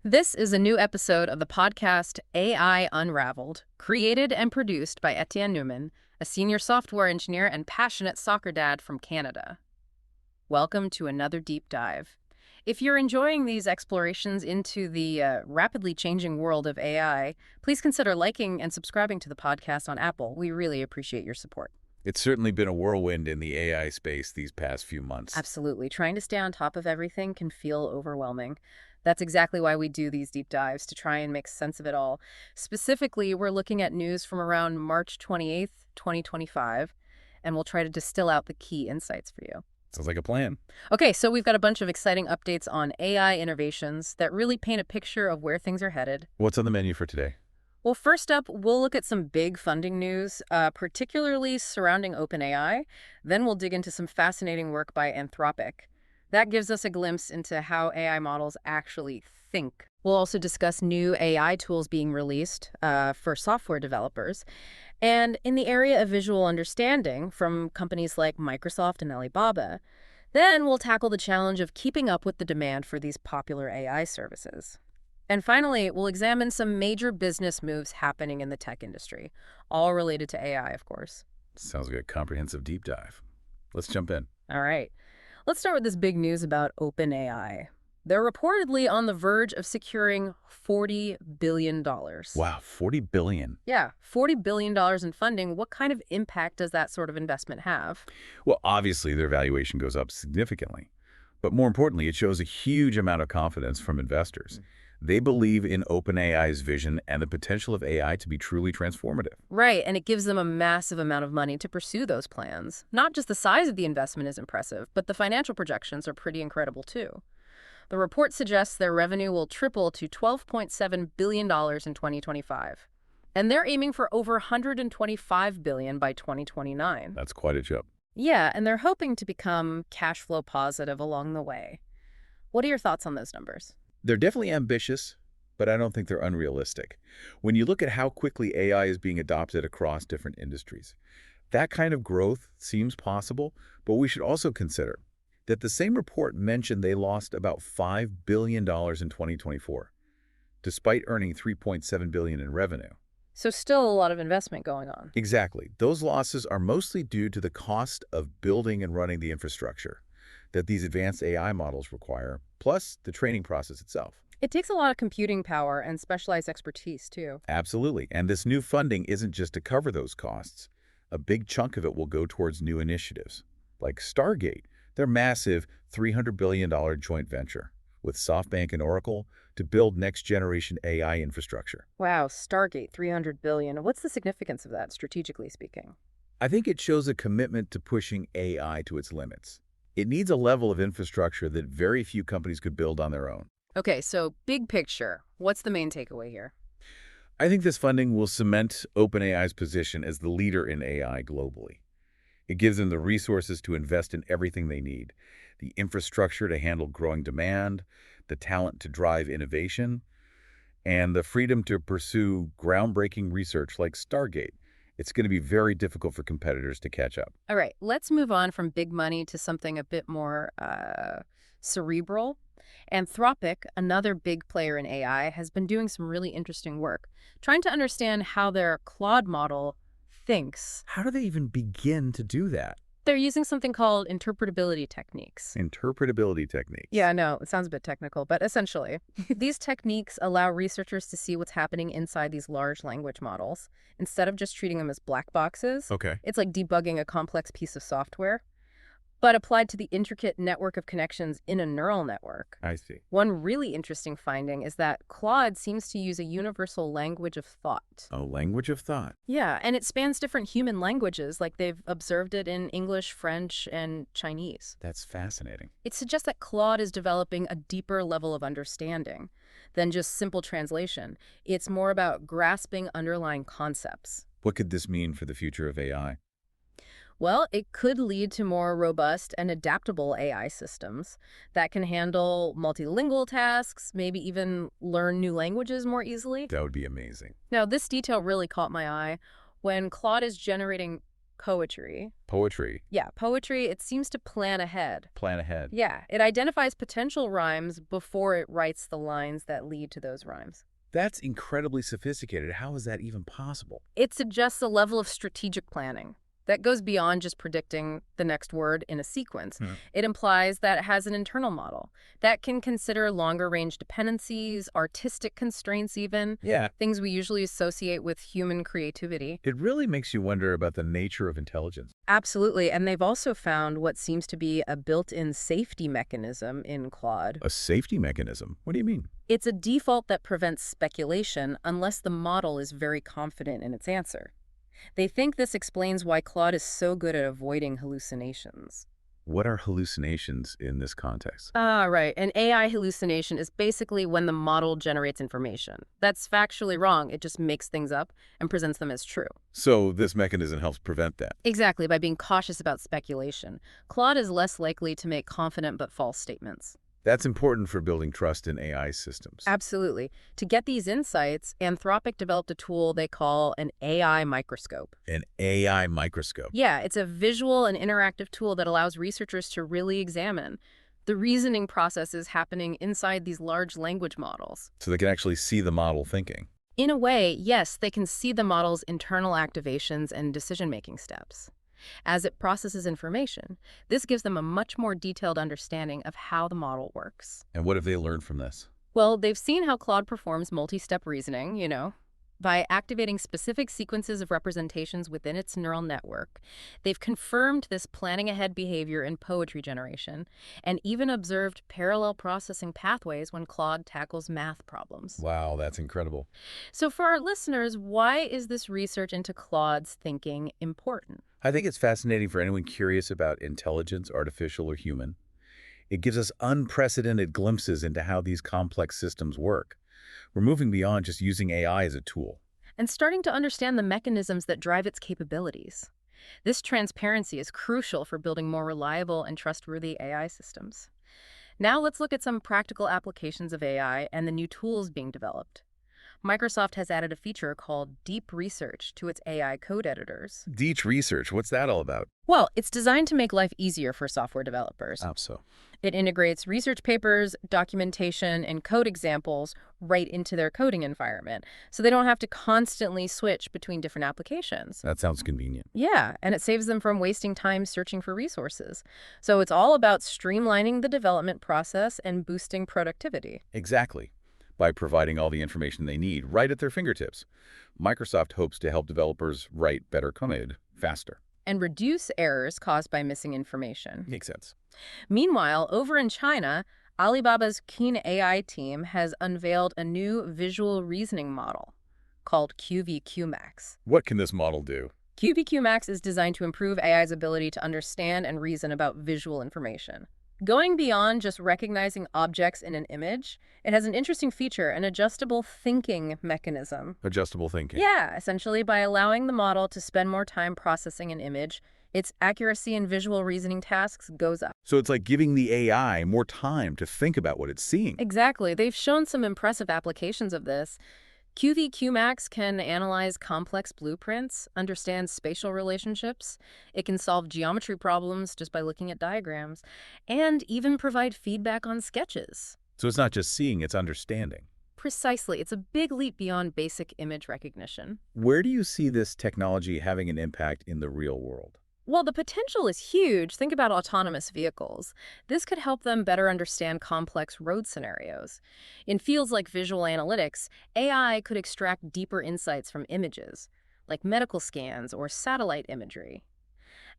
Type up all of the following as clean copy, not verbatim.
This is a new episode of the podcast AI Unraveled, created and produced by Etienne Newman, a senior software engineer and passionate soccer dad from Canada. Welcome to another deep dive. If you're enjoying these explorations into the rapidly changing world of AI, please consider liking and subscribing to the podcast on Apple. We really appreciate your support. It's certainly been a whirlwind in the AI space these past few months. Absolutely. Trying to stay on top of everything can feel overwhelming. That's exactly why we do these deep dives, to try and make sense of it all. Specifically, we're looking at news from around March 28th, 2025, and we'll try to distill out the key insights for you. Sounds like a plan. Okay, so we've got a bunch of exciting updates on AI innovations that really paint a picture of where things are headed. What's on the menu for today? Well, first up, we'll look at some big funding news, particularly surrounding OpenAI. Then we'll dig into some fascinating work by Anthropic. That gives us a glimpse into how AI models actually think. We'll also discuss new AI tools being released for software developers. And in the area of visual understanding from companies like Microsoft and Alibaba, then we'll tackle the challenge of keeping up with the demand for these popular AI services. And finally, we'll examine some major business moves happening in the tech industry, all related to AI, of course. Sounds like a comprehensive deep dive. Let's jump in. All right. Let's start with this big news about OpenAI. They're reportedly on the verge of securing $40 billion. Wow, $40 billion. Yeah, $40 billion in funding. What kind of impact does that sort of investment have? Well, obviously their valuation goes up significantly. But more importantly, it shows a huge amount of confidence from investors. They believe in OpenAI's vision and the potential of AI to be truly transformative. Right, and it gives them a massive amount of money to pursue those plans. Not just the size of the investment is impressive, but the financial projections are pretty incredible too. The report suggests their revenue will triple to $12.7 billion in 2025. And they're aiming for over $125 billion by 2029. That's quite a jump. Yeah, and they're hoping to become cash flow positive along the way. What are your thoughts on those numbers? They're definitely ambitious, but I don't think they're unrealistic. When you look at how quickly AI is being adopted across different industries, that kind of growth seems possible, but we should also consider that the same report mentioned they lost about $5 billion in 2024, despite earning $3.7 billion in revenue. So still a lot of investment going on. Exactly. Those losses are mostly due to the cost of building and running the infrastructure that these advanced AI models require, plus the training process itself. It takes a lot of computing power and specialized expertise, too. Absolutely. And this new funding isn't just to cover those costs. A big chunk of it will go towards new initiatives, like Stargate, their massive $300 billion joint venture with SoftBank and Oracle to build next-generation AI infrastructure. Wow, Stargate, $300 billion. What's the significance of that, strategically speaking? I think it shows a commitment to pushing AI to its limits. It needs a level of infrastructure that very few companies could build on their own. Okay, so big picture. What's the main takeaway here? I think this funding will cement OpenAI's position as the leader in AI globally. It gives them the resources to invest in everything they need, the infrastructure to handle growing demand, the talent to drive innovation, and the freedom to pursue groundbreaking research like Stargate. It's going to be very difficult for competitors to catch up. All right, let's move on from big money to something a bit more cerebral. Anthropic, another big player in AI, has been doing some really interesting work, trying to understand how their Claud model thinks. How do they even begin to do that? They're using something called interpretability techniques. Interpretability techniques. Yeah, I know, it sounds a bit technical, but essentially, these techniques allow researchers to see what's happening inside these large language models, instead of just treating them as black boxes. Okay. It's like debugging a complex piece of software, but applied to the intricate network of connections in a neural network. I see. One really interesting finding is that Claude seems to use a universal language of thought. A language of thought. Yeah, and it spans different human languages, like they've observed it in English, French, and Chinese. That's fascinating. It suggests that Claude is developing a deeper level of understanding than just simple translation. It's more about grasping underlying concepts. What could this mean for the future of AI? Well, it could lead to more robust and adaptable AI systems that can handle multilingual tasks, maybe even learn new languages more easily. That would be amazing. Now, this detail really caught my eye. When Claude is generating Poetry. Poetry. Yeah, poetry, it seems to plan ahead. Plan ahead. Yeah, it identifies potential rhymes before it writes the lines that lead to those rhymes. That's incredibly sophisticated. How is that even possible? It suggests a level of strategic planning that goes beyond just predicting the next word in a sequence. Hmm. It implies that it has an internal model that can consider longer range dependencies, artistic constraints even, Yeah. things we usually associate with human creativity. It really makes you wonder about the nature of intelligence. Absolutely, and they've also found what seems to be a built-in safety mechanism in Claude. A safety mechanism? What do you mean? It's a default that prevents speculation unless the model is very confident in its answer. They think this explains why Claude is so good at avoiding hallucinations. What are hallucinations in this context? Ah, right. An AI hallucination is basically when the model generates information. That's factually wrong. It just makes things up and presents them as true. So this mechanism helps prevent that. Exactly, by being cautious about speculation. Claude is less likely to make confident but false statements. That's important for building trust in AI systems. Absolutely. To get these insights, Anthropic developed a tool they call an AI microscope. An AI microscope. Yeah, it's a visual and interactive tool that allows researchers to really examine the reasoning processes happening inside these large language models. So they can actually see the model thinking. In a way, yes, they can see the model's internal activations and decision-making steps. As it processes information, this gives them a much more detailed understanding of how the model works. And what have they learned from this? Well, they've seen how Claude performs multi-step reasoning, by activating specific sequences of representations within its neural network. They've confirmed this planning ahead behavior in poetry generation, and even observed parallel processing pathways when Claude tackles math problems. Wow, that's incredible. So for our listeners, why is this research into Claude's thinking important? I think it's fascinating for anyone curious about intelligence, artificial or human. It gives us unprecedented glimpses into how these complex systems work. We're moving beyond just using AI as a tool. And starting to understand the mechanisms that drive its capabilities. This transparency is crucial for building more reliable and trustworthy AI systems. Now let's look at some practical applications of AI and the new tools being developed. Microsoft has added a feature called Deep Research to its AI code editors. Deep research, what's that all about? Well, it's designed to make life easier for software developers. How so? It integrates research papers, documentation, and code examples right into their coding environment, so they don't have to constantly switch between different applications. That sounds convenient. Yeah, and it saves them from wasting time searching for resources. So it's all about streamlining the development process and boosting productivity. Exactly. By providing all the information they need right at their fingertips. Microsoft hopes to help developers write better code faster. And reduce errors caused by missing information. Makes sense. Meanwhile, over in China, Alibaba's Keen AI team has unveiled a new visual reasoning model called QVQ-Max. What can this model do? QVQ-Max is designed to improve AI's ability to understand and reason about visual information. Going beyond just recognizing objects in an image, it has an interesting feature, an adjustable thinking mechanism. Adjustable thinking. Yeah, essentially by allowing the model to spend more time processing an image, its accuracy in visual reasoning tasks goes up. So it's like giving the AI more time to think about what it's seeing. Exactly. They've shown some impressive applications of this. QVQ-Max can analyze complex blueprints, understand spatial relationships, it can solve geometry problems just by looking at diagrams, and even provide feedback on sketches. So it's not just seeing, it's understanding. Precisely. It's a big leap beyond basic image recognition. Where do you see this technology having an impact in the real world? Well, the potential is huge. Think about autonomous vehicles. This could help them better understand complex road scenarios. In fields like visual analytics, AI could extract deeper insights from images, like medical scans or satellite imagery.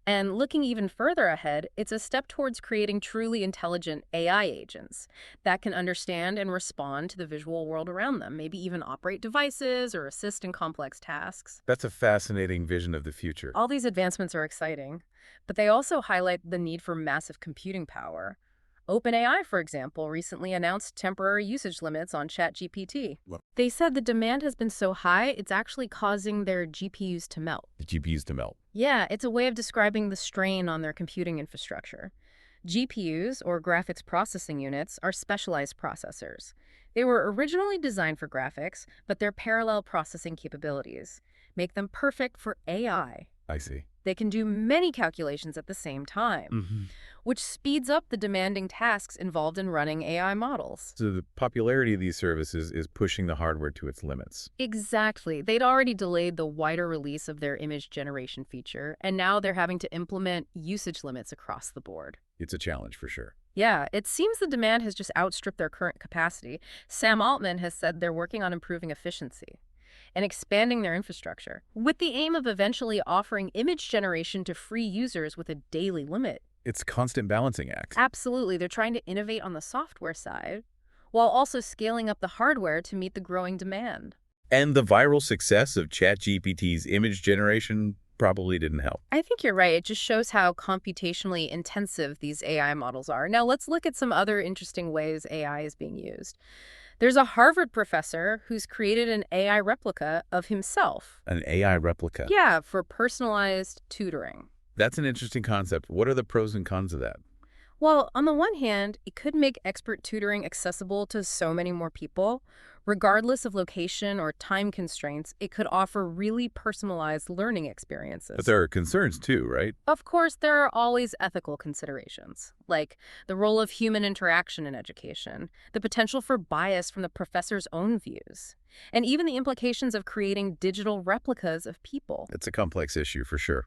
And looking even further ahead, it's a step towards creating truly intelligent AI agents that can understand and respond to the visual world around them, maybe even operate devices or assist in complex tasks. That's a fascinating vision of the future. All these advancements are exciting, but they also highlight the need for massive computing power. OpenAI, for example, recently announced temporary usage limits on ChatGPT. What? They said the demand has been so high, it's actually causing their GPUs to melt. The GPUs to melt. Yeah, it's a way of describing the strain on their computing infrastructure. GPUs, or graphics processing units, are specialized processors. They were originally designed for graphics, but their parallel processing capabilities make them perfect for AI. I see. They can do many calculations at the same time, Hmm. which speeds up the demanding tasks involved in running AI models. So the popularity of these services is pushing the hardware to its limits. Exactly. They'd already delayed the wider release of their image generation feature, and now they're having to implement usage limits across the board. It's a challenge for sure. Yeah, it seems the demand has just outstripped their current capacity. Sam Altman has said they're working on improving efficiency and expanding their infrastructure, with the aim of eventually offering image generation to free users with a daily limit. It's a constant balancing act. Absolutely, they're trying to innovate on the software side, while also scaling up the hardware to meet the growing demand. And the viral success of ChatGPT's image generation probably didn't help. I think you're right. It just shows how computationally intensive these AI models are. Now, let's look at some other interesting ways AI is being used. There's a Harvard professor who's created an AI replica of himself. An AI replica. Yeah, for personalized tutoring. That's an interesting concept. What are the pros and cons of that? Well, on the one hand, it could make expert tutoring accessible to so many more people. Regardless of location or time constraints, it could offer really personalized learning experiences. But there are concerns too, right? Of course, there are always ethical considerations, like the role of human interaction in education, the potential for bias from the professor's own views, and even the implications of creating digital replicas of people. It's a complex issue for sure.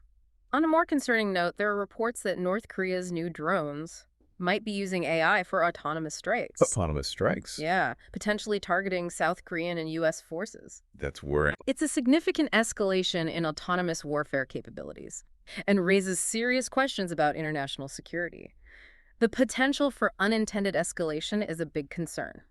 On a more concerning note, there are reports that North Korea's new drones might be using AI for autonomous strikes. Autonomous strikes. Yeah, potentially targeting South Korean and U.S. forces. That's worrying. It's a significant escalation in autonomous warfare capabilities and raises serious questions about international security. The potential for unintended escalation is a big concern,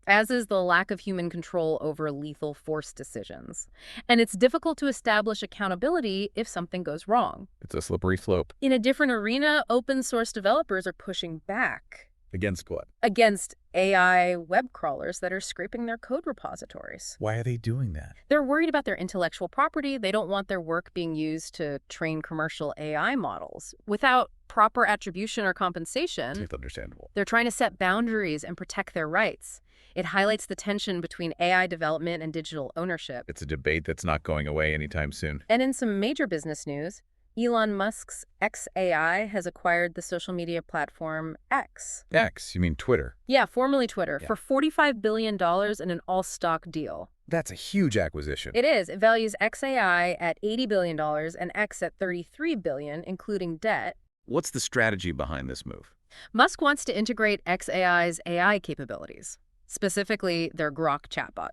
as is the lack of human control over lethal force decisions. And it's difficult to establish accountability if something goes wrong. It's a slippery slope. In a different arena, open source developers are pushing back Against what? against AI web crawlers that are scraping their code repositories. Why are they doing that? They're worried about their intellectual property. They don't want their work being used to train commercial AI models. Without proper attribution or compensation, It's understandable. they're trying to set boundaries and protect their rights. It highlights the tension between AI development and digital ownership. It's a debate that's not going away anytime soon. And in some major business news, Elon Musk's XAI has acquired the social media platform X. X, you mean Twitter? Yeah, formerly Twitter, Yeah. for $45 billion in an all-stock deal. That's a huge acquisition. It is. It values XAI at $80 billion and X at $33 billion, including debt. What's the strategy behind this move? Musk wants to integrate XAI's AI capabilities, specifically their Grok chatbot.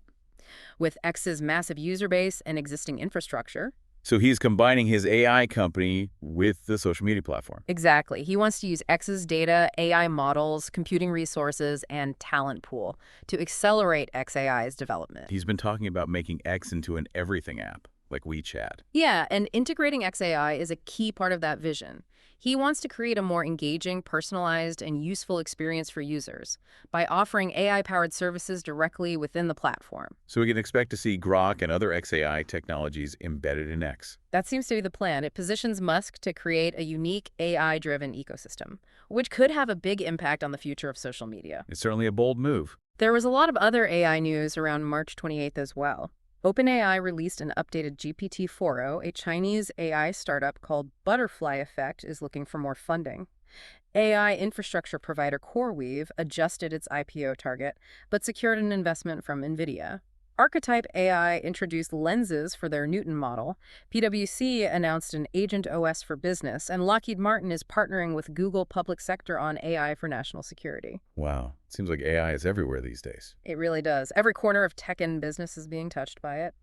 With X's massive user base and existing infrastructure. So he's combining his AI company with the social media platform. Exactly. He wants to use X's data, AI models, computing resources, and talent pool to accelerate XAI's development. He's been talking about making X into an everything app, like WeChat. Yeah, and integrating XAI is a key part of that vision. He wants to create a more engaging, personalized, and useful experience for users by offering AI-powered services directly within the platform. So we can expect to see Grok and other XAI technologies embedded in X. That seems to be the plan. It positions Musk to create a unique AI-driven ecosystem, which could have a big impact on the future of social media. It's certainly a bold move. There was a lot of other AI news around March 28th as well. OpenAI released an updated GPT-4o. A Chinese AI startup called Butterfly Effect is looking for more funding. AI infrastructure provider CoreWeave adjusted its IPO target, but secured an investment from NVIDIA. Archetype AI introduced lenses for their Newton model. PwC announced an Agent OS for business, and Lockheed Martin is partnering with Google Public Sector on AI for national security. Wow. Seems like AI is everywhere these days. It really does. Every corner of tech and business is being touched by it.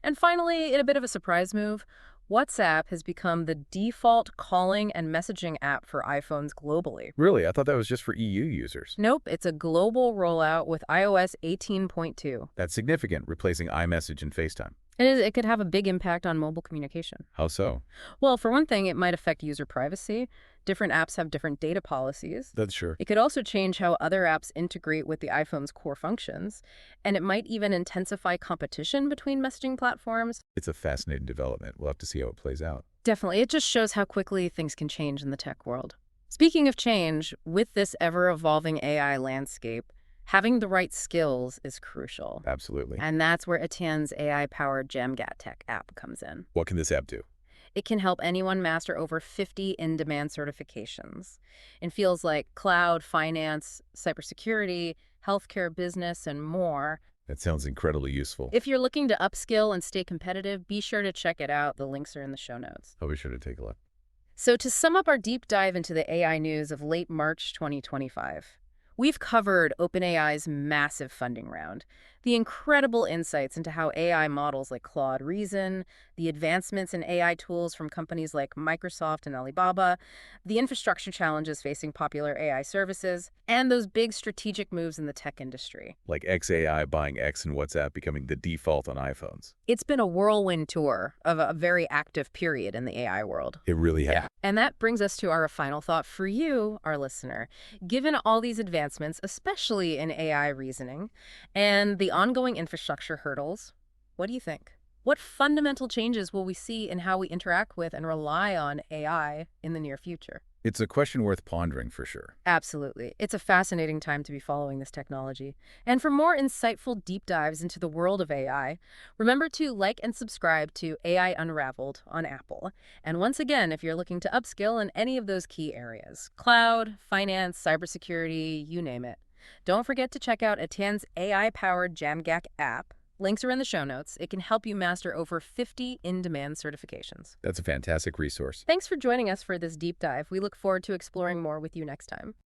And finally, in a bit of a surprise move, WhatsApp has become the default calling and messaging app for iPhones globally. Really? I thought that was just for EU users. Nope, it's a global rollout with iOS 18.2. That's significant, replacing iMessage and FaceTime. It could have a big impact on mobile communication. How so? Well, for one thing, it might affect user privacy. Different apps have different data policies. That's sure. It could also change how other apps integrate with the iPhone's core functions, and it might even intensify competition between messaging platforms. It's a fascinating development. We'll have to see how it plays out. Definitely. It just shows how quickly things can change in the tech world. Speaking of change, with this ever-evolving AI landscape, having the right skills is crucial. Absolutely. And that's where Etienne's AI-powered Djamgatech app comes in. What can this app do? It can help anyone master over 50 in-demand certifications in fields like cloud, finance, cybersecurity, healthcare, business, and more. That sounds incredibly useful. If you're looking to upskill and stay competitive, be sure to check it out. The links are in the show notes. I'll be sure to take a look. So to sum up our deep dive into the AI news of late March 2025, we've covered OpenAI's massive funding round, the incredible insights into how AI models like Claude reason, the advancements in AI tools from companies like Microsoft and Alibaba, the infrastructure challenges facing popular AI services, and those big strategic moves in the tech industry. Like XAI buying X and WhatsApp becoming the default on iPhones. It's been a whirlwind tour of a very active period in the AI world. It really has. And that brings us to our final thought for you, our listener. Given all these advancements, especially in AI reasoning, and the ongoing infrastructure hurdles, what do you think? What fundamental changes will we see in how we interact with and rely on AI in the near future? It's a question worth pondering for sure. Absolutely. It's a fascinating time to be following this technology. And for more insightful deep dives into the world of AI, remember to like and subscribe to AI Unraveled on Apple. And once again, if you're looking to upskill in any of those key areas, cloud, finance, cybersecurity, you name it, don't forget to check out Etienne's AI-powered Djamgatech app. Links are in the show notes. It can help you master over 50 in-demand certifications. That's a fantastic resource. Thanks for joining us for this deep dive. We look forward to exploring more with you next time.